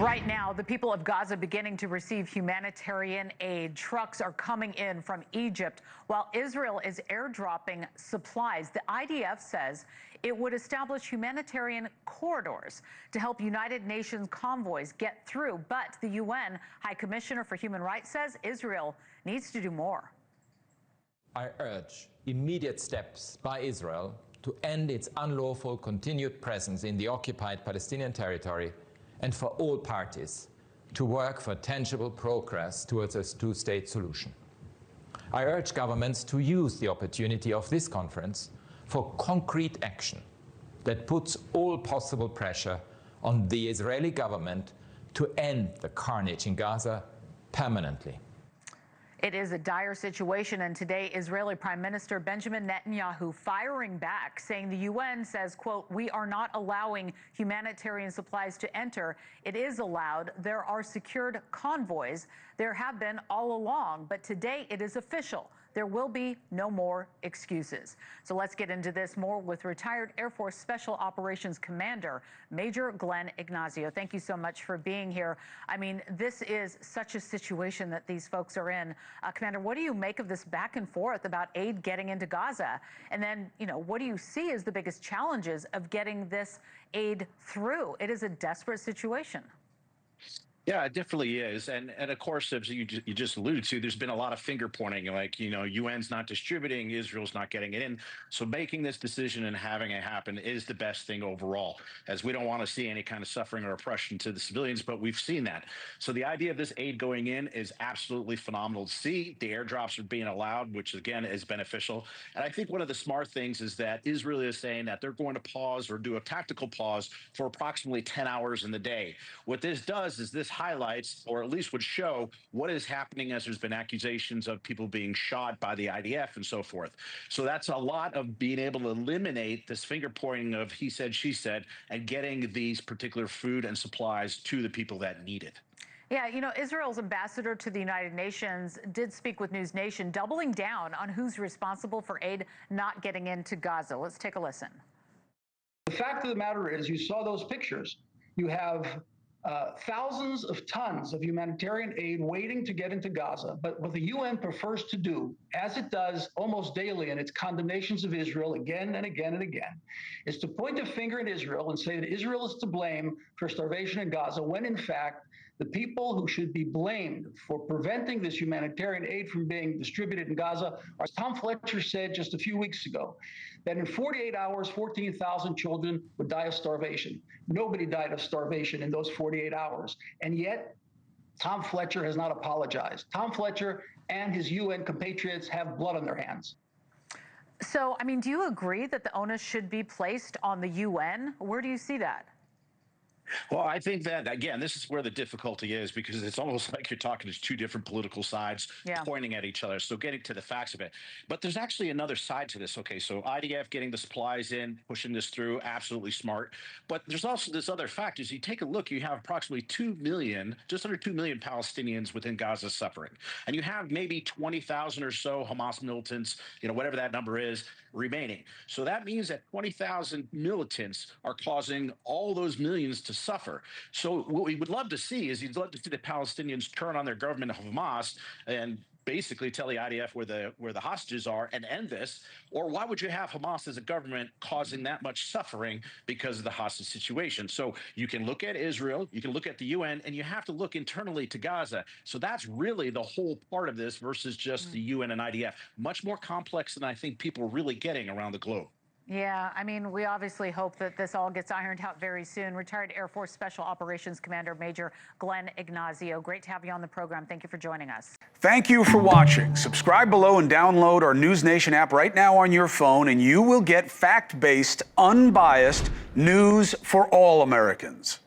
Right now, the people of Gaza beginning to receive humanitarian aid. Trucks are coming in from Egypt while Israel is airdropping supplies. The IDF says it would establish humanitarian corridors to help United Nations convoys get through. But the UN High Commissioner for Human Rights says Israel needs to do more. I urge immediate steps by Israel to end its unlawful continued presence in the occupied Palestinian territory, and for all parties to work for tangible progress towards a two-state solution. I urge governments to use the opportunity of this conference for concrete action that puts all possible pressure on the Israeli government to end the carnage in Gaza permanently. It is a dire situation, and today Israeli Prime Minister Benjamin Netanyahu firing back, saying the UN says, quote, "We are not allowing humanitarian supplies to enter. It is allowed. There are secured convoys. There have been all along, but today it is official. There will be no more excuses." So let's get into this more with retired Air Force Special Operations Commander, Major Glenn Ignazio. Thank you so much for being here. I mean, this is such a situation that these folks are in. Commander, what do you make of this back and forth about aid getting into Gaza? And then, what do you see as the biggest challenges of getting this aid through? It is a desperate situation. Yeah, it definitely is. And of course, as you just alluded to, there's been a lot of finger pointing, like, UN's not distributing, Israel's not getting it in. So making this decision and having it happen is the best thing overall, as we don't want to see any kind of suffering or oppression to the civilians, but we've seen that. So the idea of this aid going in is absolutely phenomenal to see. The airdrops are being allowed, which again is beneficial. And I think one of the smart things is that Israel is saying that they're going to pause or do a tactical pause for approximately 10 hours in the day. What this does is this highlights, or at least would show, what is happening, as there's been accusations of people being shot by the IDF and so forth. So that's a lot of being able to eliminate this finger pointing of he said, she said, and getting these particular food and supplies to the people that need it. Yeah, Israel's ambassador to the United Nations did speak with NewsNation, doubling down on who's responsible for aid not getting into Gaza. Let's take a listen. The fact of the matter is, you saw those pictures. You have thousands of tons of humanitarian aid waiting to get into Gaza. But what the UN prefers to do, as it does almost daily in its condemnations of Israel again and again and again, is to point a finger at Israel and say that Israel is to blame for starvation in Gaza, when in fact the people who should be blamed for preventing this humanitarian aid from being distributed in Gaza, as Tom Fletcher said just a few weeks ago, that in 48 hours, 14,000 children would die of starvation. Nobody died of starvation in those 48 hours. And yet, Tom Fletcher has not apologized. Tom Fletcher and his UN compatriots have blood on their hands. So, do you agree that the onus should be placed on the UN? Where do you see that? Well, I think that, again, this is where the difficulty is, because it's almost like you're talking to two different political sides pointing at each other. So getting to the facts of it. But there's actually another side to this. Okay, so IDF getting the supplies in, pushing this through, absolutely smart. But there's also this other fact is, you take a look, you have approximately 2 million, just under 2 million Palestinians within Gaza suffering. And you have maybe 20,000 or so Hamas militants, whatever that number is, remaining. So that means that 20,000 militants are causing all those millions to suffer. So what we would love to see is, you'd love to see the Palestinians turn on their government of Hamas and basically tell the IDF where the hostages are and end this. Or why would you have Hamas as a government causing that much suffering because of the hostage situation? So you can look at Israel, you can look at the UN, and you have to look internally to Gaza. So that's really the whole part of this versus just the UN and IDF. Much more complex than I think people are really getting around the globe. Yeah, we obviously hope that this all gets ironed out very soon. Retired Air Force Special Operations Commander Major Glenn Ignazio, great to have you on the program. Thank you for joining us. Thank you for watching. Subscribe below and download our NewsNation app right now on your phone, and you will get fact-based, unbiased news for all Americans.